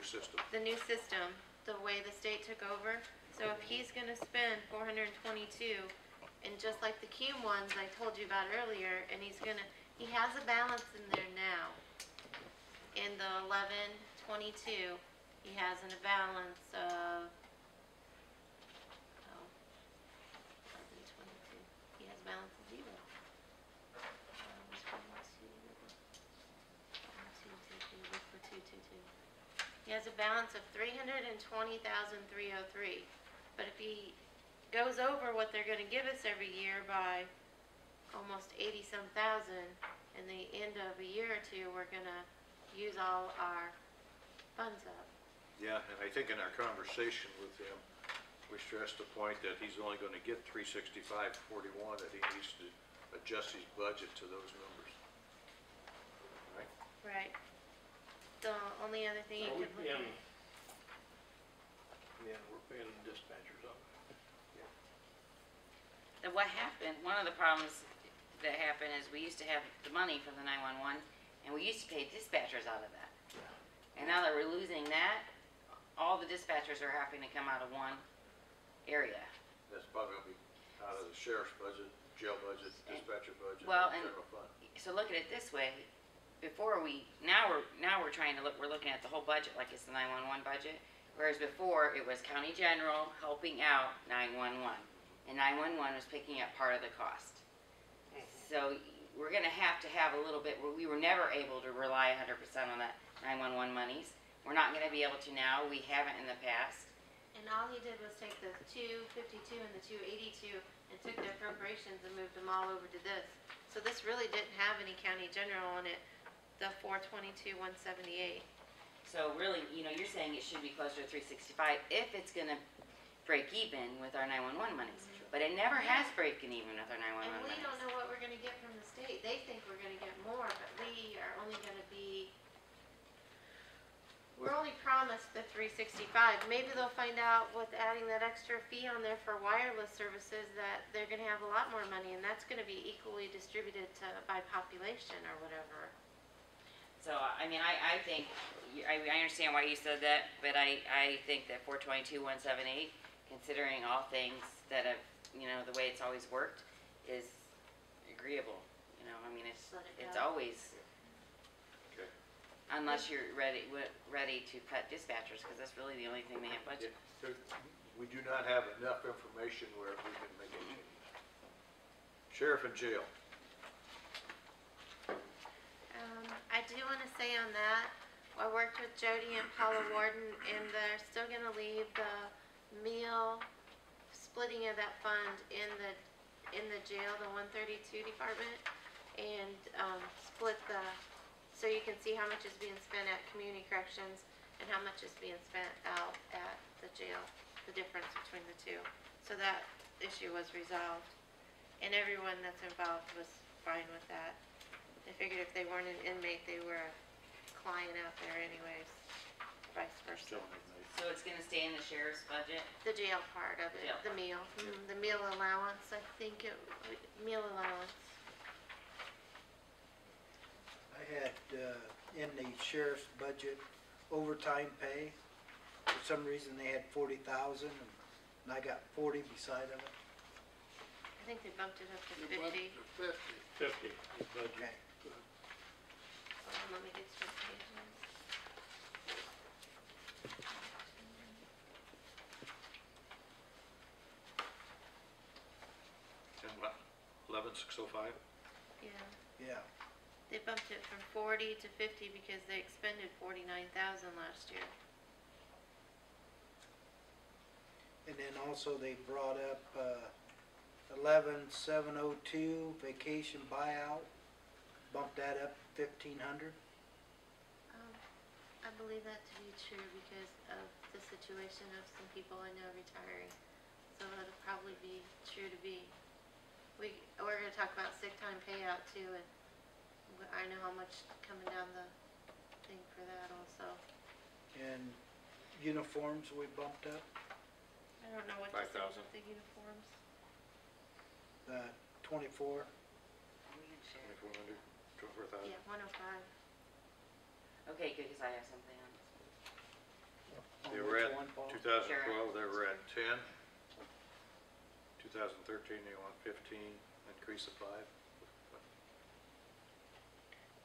system? The new system, the way the state took over. So if he's gonna spend 422, and just like the Cume ones I told you about earlier, and he has a balance in there now. In the 1122, he has a balance of, 1122, he has a balance of 0. 222. He has a balance of 320,303. But if he goes over what they're going to give us every year by almost 80-some thousand, in the end of a year or two, we're going to use all our funds up. Yeah, and I think in our conversation with him, we stressed the point that he's only going to get 365.41, that he needs to adjust his budget to those numbers. Right? Right. The only other thing you could look at. Yeah, we're paying the dispatchers on it. And what happened, one of the problems that happened is we used to have the money from the 911, and we used to pay dispatchers out of that. And now that we're losing that, all the dispatchers are having to come out of one area. That's probably going to be out of the sheriff's budget, jail budget, dispatcher budget, well, and and general fund. so look at it this way: before now we're trying to look. We're looking at the whole budget like it's the 911 budget, whereas before it was county general helping out 911, and 911 was picking up part of the cost. So we're going to have a little bit. We were never able to rely 100% on that 911 monies. We're not going to be able to now. We haven't in the past. And all he did was take the 252 and the 282 and took the appropriations and moved them all over to this. So this really didn't have any county general on it, the 422, 178. So really, you're saying it should be closer to 365 if it's going to break even with our 911 monies. But it never has broken even with our 911 And we monies. don't know what we're going to get from the state. They think we're going to get more, but we are only going to be, we're only promised the 365. Maybe they'll find out with adding that extra fee on there for wireless services that they're going to have a lot more money, and that's going to be equally distributed by population or whatever. So, I mean, I think, I understand why you said that, but I think that 422, 178, considering all things that have, the way it's always worked, is agreeable. I mean, it's always, Okay. unless you're ready to cut dispatchers, because that's really the only thing they have budget. We do not have enough information where we can make any changes. Sheriff and jail. I do want to say on that, I worked with Jody and Paula Warden, and they're still going to leave the meal splitting of that fund in the jail, the 132 department, and split so you can see how much is being spent at community corrections and how much is being spent out at the jail, the difference between the two. So that issue was resolved, and everyone that's involved was fine with that. They figured if they weren't an inmate, they were a client out there anyways, vice versa. So it's going to stay in the sheriff's budget? The jail part of it, the meal. The meal allowance, I think meal allowance. I had in the sheriff's budget overtime pay. For some reason they had 40,000 and I got 40 beside of it. I think they bumped it up to 50. 50 is budget. Okay. Let me get some pages. And what, 11,605? Yeah. Yeah. They bumped it from 40 to 50 because they expended 49,000 last year. And then also they brought up 11,702 vacation buyout, bumped that up 1,500. I believe that to be true because of the situation of some people I know retiring. So that'll probably be true to be. We're going to talk about sick time payout too, and I know how much coming down the thing for that also. And uniforms we bumped up, I don't know what to say 5,000. with the uniforms. 24. 2,400, 24,000. Yeah, 105. Okay, good, because I have something on this. 2012, they were at 10. 2013, they want 15, increase of 5.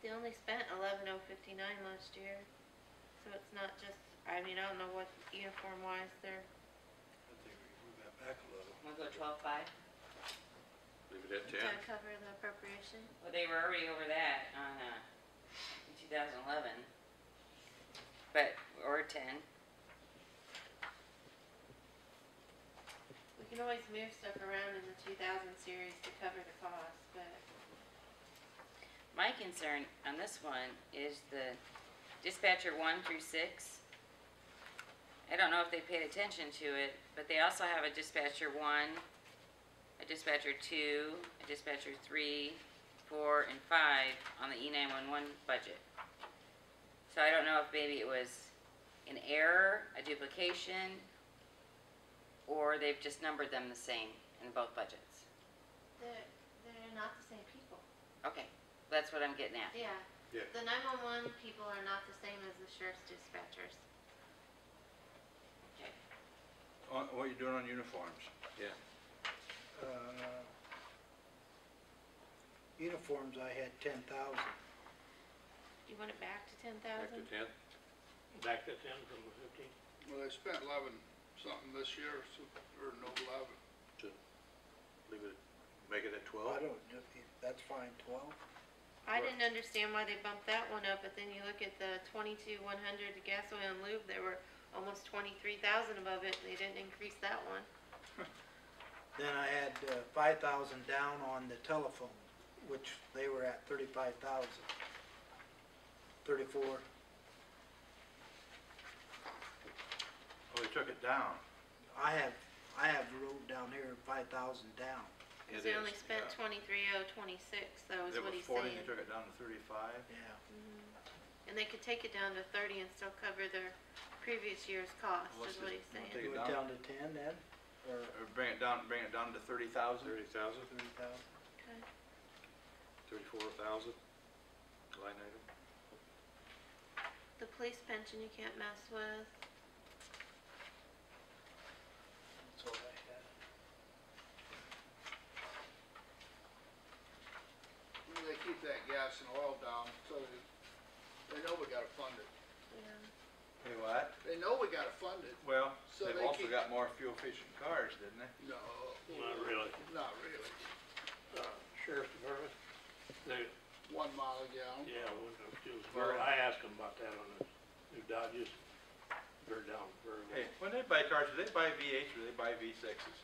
They only spent 11,059 last year, so it's not just, I mean, I don't know what uniform wise they're, I think we moved that back a little. We'll go 12.5. Leave it at 10. to cover the appropriation. Well, they were already over that on, in 2011. But, or 10. We can always move stuff around in the 2000 series to cover the cost, but My concern on this one is the dispatcher 1 through 6. I don't know if they paid attention to it, but they also have a dispatcher 1, a dispatcher 2, a dispatcher 3, 4, and 5 on the E911 budget. So I don't know if maybe it was an error, a duplication, or they've just numbered them the same in both budgets. they're not the same people. Okay, that's what I'm getting at. Yeah. Yeah. The 911 people are not the same as the sheriff's dispatchers. Okay. What are you doing on uniforms? Yeah. Uniforms, I had 10,000. You want it back to Back 10,000? to 10. Back to 10 from the 15. Well, they spent 11 something this year, so, or no 11. Leave it, make it at 12. I don't, that's fine, 12. I didn't understand why they bumped that one up, but then you look at the 22,100 gas, oil, and lube, they were almost 23,000 above it. They didn't increase that one. Then I had 5,000 down on the telephone, which they were at 35,000. 34. Oh, they took it down. I have wrote down here 5,000 down. Because It they is, only spent yeah. 23,026, that was It what was he's 40, saying. they took it down to 35. Yeah. And they could take it down to 30 and still cover their previous year's cost, Well, is let's what just- he's we'll saying. take You it went down. down to 10 then? Or Or bring it down to 30,000. 30,000, 30,000? Okay. 34,000, line item. The police pension you can't mess with. That's all I had. Well, they keep that gas and oil down, so they know we gotta fund it. Yeah. Hey, what? They know we gotta fund it. Well, So they've they also keep- got more fuel efficient cars, didn't they? No. Not really. Not really. Sheriff's Department, they, 1 mile a gallon. yeah, when Very- I asked them about that on the new Dodges. They're down very Hey, low. when they buy cars, do they buy V8s or do they buy V6s?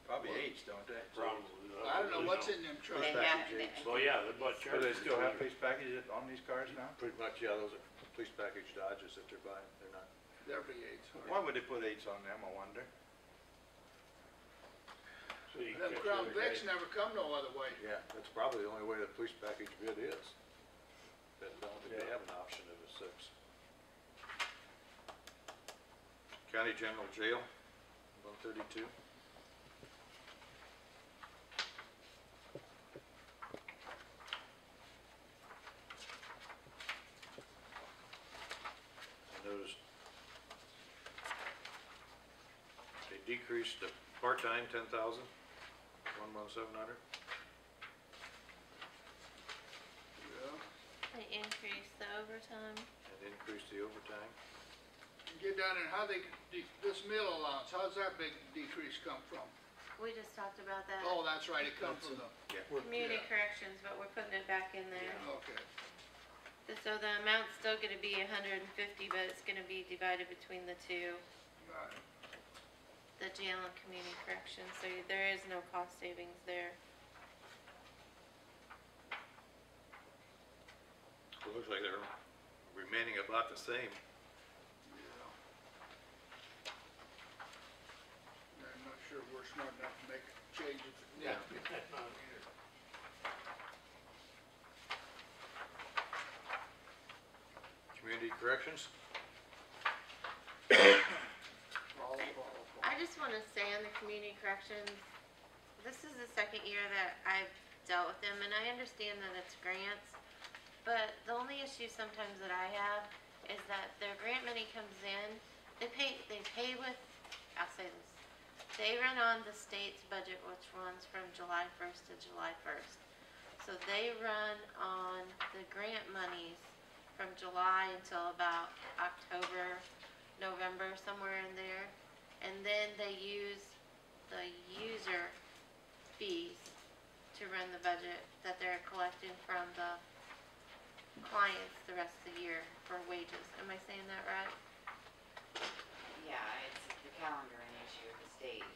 Probably Well, 8s, don't they? Probably. I don't know what's in them trucks. They have, they- Well, yeah, they bought Do chargers. they still have police packages on these cars now? Pretty much, yeah, those are police package Dodges that they're buying, they're not. They're V8s. Why would they put 8s on them, I wonder? So you Them catch Crown the other Vics guy. never come no other way. Yeah, that's probably the only way the police package bid is. But I don't think they Yeah. have an option of a 6. County General Jail, 132. I noticed they decreased the part-time 10,000, 1,700. Yeah. They increased the overtime. And increased the overtime. Get down there, how they, this meal allowance, how's that big decrease come from? We just talked about that. Oh, that's right, it comes from the, Community yeah. corrections, but we're putting it back in there. okay. So the amount's still gonna be 150, but it's gonna be divided between the two, Right. the jail and community corrections, so there is no cost savings there. It looks like they're remaining about the same. Yeah. I'm not sure we're smart enough to make changes. Yeah. Community corrections? I just wanna say on the community corrections, this is the second year that I've dealt with them, and I understand that it's grants, but the only issue sometimes that I have is that their grant money comes in, they Haywood, I'll say this, they run on the state's budget, which runs from July 1st to July 1st. So they run on the grant monies from July until about October, November, somewhere in there. And then they use the user fees to run the budget that they're collecting from the clients the rest of the year for wages. Am I saying that right? Yeah, it's the calendaring issue of the states.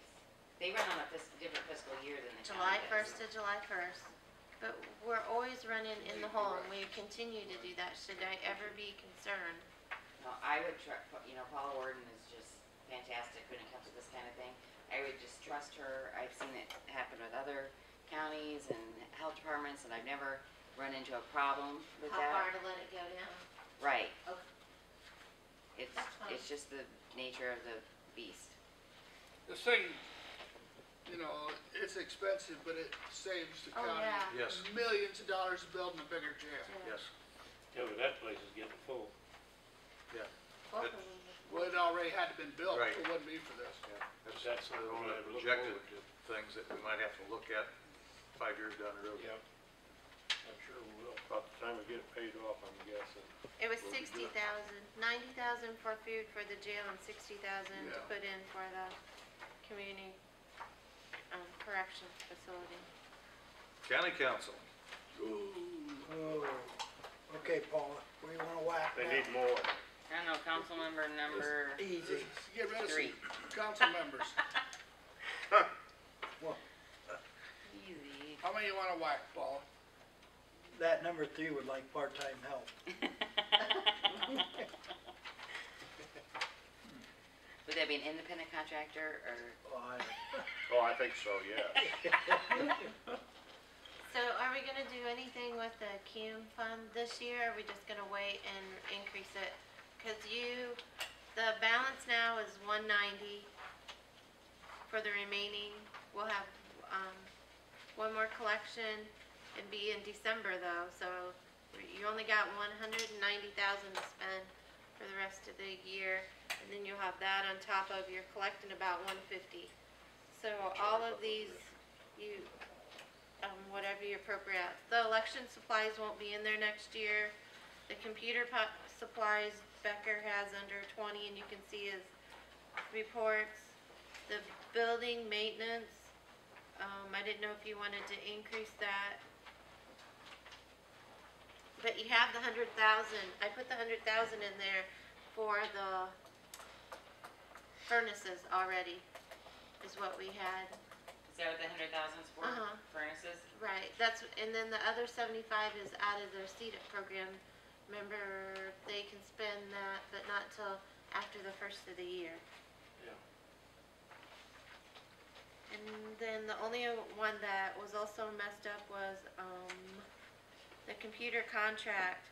They run on a different fiscal year than the July county does. 1st to July 1st. But we're always running in the hole, and we continue to do that. Should I ever be concerned? No, I would Paula Warden is just fantastic when it comes to this kind of thing. I would just trust her. I've seen it happen with other counties and health departments, and I've never run into a problem with How that. far to let it go down? Right. Okay. It's, That's fine. it's just the nature of the beast. The thing, you know, it's expensive, but it saves the Oh, county yeah. Yes, millions of dollars building a bigger jail. Yeah. yes, Yeah, but that place is getting full. yeah, Both That- of them. Well, it already had to been built, Right. it wouldn't be for this. yeah. That's That's one of something the I have to look projected forward to. things that we might have to look at 5 years down the road. Yep. I'm sure we will. About the time we get it paid off, I'm guessing. It was We'll be good. 60,000, 90,000 for food for the jail and 60,000 to Yeah. put in for the community corrections facility. County council, Oh, okay, Paula, where you wanna whack They now? need more. I don't know, council member number Easy. Get rid of 3. some council members. Well, Easy. How many you wanna whack, Paul? that number 3 would like part-time help. Would that be an independent contractor or? Oh, Oh, I think so, yeah. So are we gonna do anything with the CUME fund this year? Or are we just gonna wait and increase it? Cause the balance now is 190 for the remaining. We'll have, one more collection. It'd be in December though, so you only got 190,000 to spend for the rest of the year. And then you'll have that on top of, you're collecting about 150. So all of these, whatever you appropriate. The election supplies won't be in there next year. The computer supplies Becker has under 20, and you can see his reports. The building maintenance, I didn't know if you wanted to increase that. But you have the 100,000, I put the 100,000 in there for the furnaces already, is what we had. Is that what the 100,000's for? Uh-huh. Furnaces? Right, and then the other 75 is out of their CEDAP program. Remember, they can spend that, but not till after the first of the year. Yeah. And then the only one that was also messed up was, the computer contract.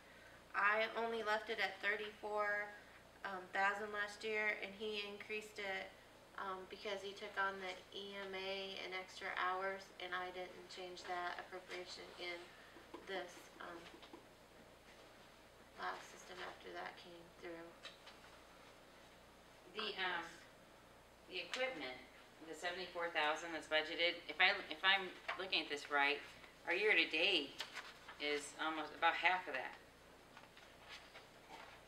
I only left it at 34,000 last year, and he increased it, because he took on the EMA and extra hours, and I didn't change that appropriation in this, last system after that came through. The equipment, the 74,000 that's budgeted, if I'm looking at this right, our year-to-date is almost about half of that.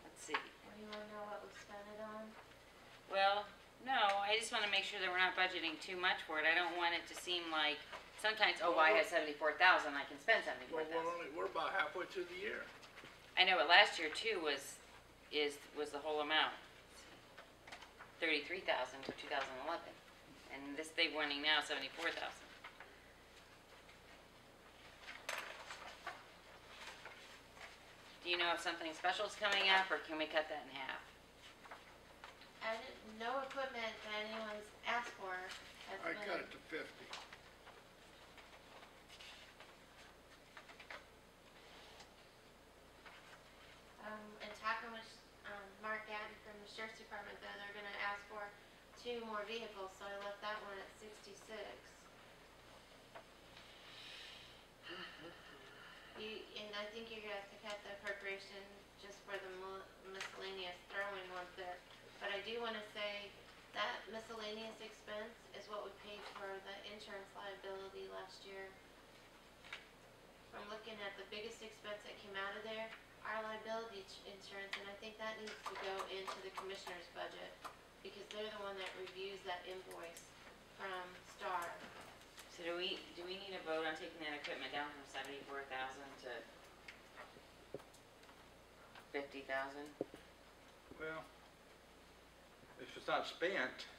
Let's see. What do you wanna know what we spent it on? Well, no, I just wanna make sure that we're not budgeting too much for it. I don't want it to seem like, sometimes, oh, well, I have 74,000, I can spend Well, 74,000. we're about halfway through the year. I know, but last year too was the whole amount. 33,000 for 2011. And this, they running now 74,000. Do you know if something special is coming up, or can we cut that in half? I didn't, no equipment that anyone's asked for has I been. cut it to 50. And talking with, Mark Addy from the sheriff's department, though, they're gonna ask for 2 more vehicles, so I left that one at 66. And I think you're gonna have to cut the appropriation just for the miscellaneous throwing ones there. But I do wanna say, That miscellaneous expense is what we paid for the insurance liability last year. I'm looking at the biggest expense that came out of there, our liability insurance, and I think that needs to go into the commissioner's budget, because they're the one that reviews that invoice from Star. So do we need a vote on taking that equipment down from 74,000 to 50,000? Well, if it's not spent,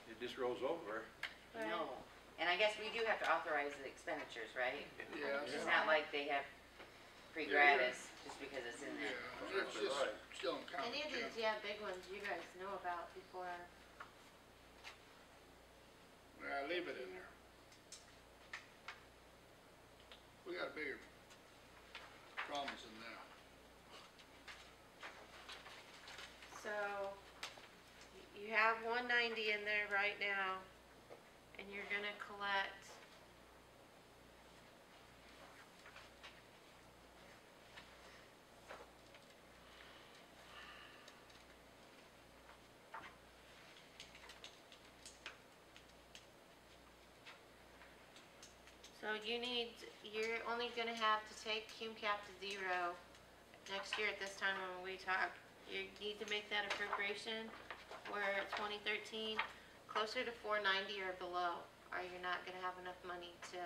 it just rolls over. Right. No. And I guess we do have to authorize the expenditures, right? Yeah. It's not like they have free gratis just because it's in there. Yeah, it's just Right. still in county Any of these, general. big ones you guys know about before. Yeah, leave it in there. We got bigger problems than that. So, you have 190 in there right now, and you're gonna collect so you're only gonna have to take cume cap to 0 next year at this time when we talk. You need to make that appropriation where 2013, closer to 490 or below, or you're not gonna have enough money to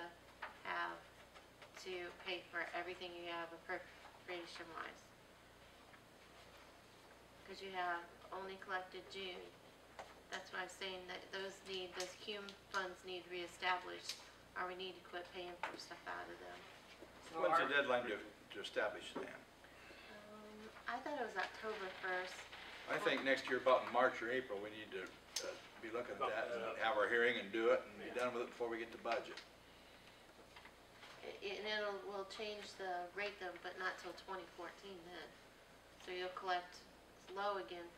pay for everything you have appropriation wise. Cause you have only collected June. That's why I'm saying that those cume funds need reestablished, or we need to quit paying for stuff out of them. So When's our- the deadline to establish that? I thought it was October 1st. I think next year, about in March or April, we need to be looking at that and have our hearing and do it and be done with it before we get to budget. And we'll change the rate though, but not till 2014 then. So you'll collect low again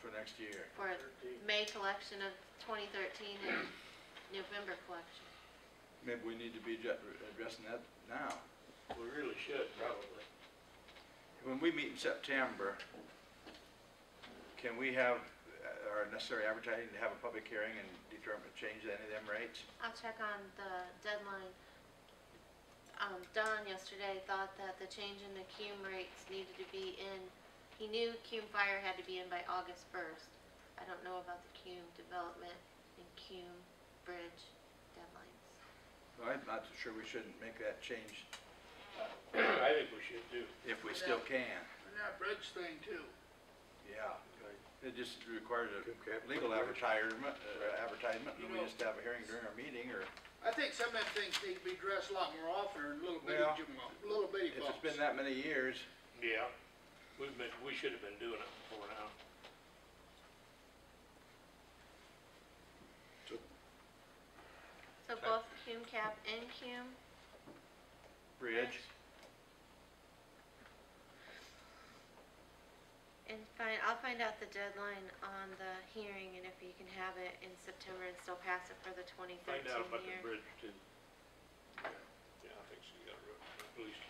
For next year. for May collection of 2013 and November collection. Maybe we need to be addressing that now. We really should, probably. When we meet in September, can we have our necessary advertising to have a public hearing and determine, change any of them rates? I'll check on the deadline. Don yesterday thought that the change in the cume rates needed to be in, he knew cume fire had to be in by August 1st. I don't know about the cume development and cume bridge deadlines. Well, I'm not so sure we shouldn't make that change I think we should too. if we still can. And that bridge thing too. Yeah. It just requires a Cume cap. legal advertisement, and You we know- just have a hearing during our meeting, or I think some of them things need to be addressed a lot more often, and little bitty, Well, little bitty if bumps. it's been that many years, Yeah. We should have been doing it before now. So both cume cap and cume bridge, And I'll find out the deadline on the hearing and if you can have it in September and still pass it for the 2013 Find out about the year. bridge too. Yeah, I think she got it, at least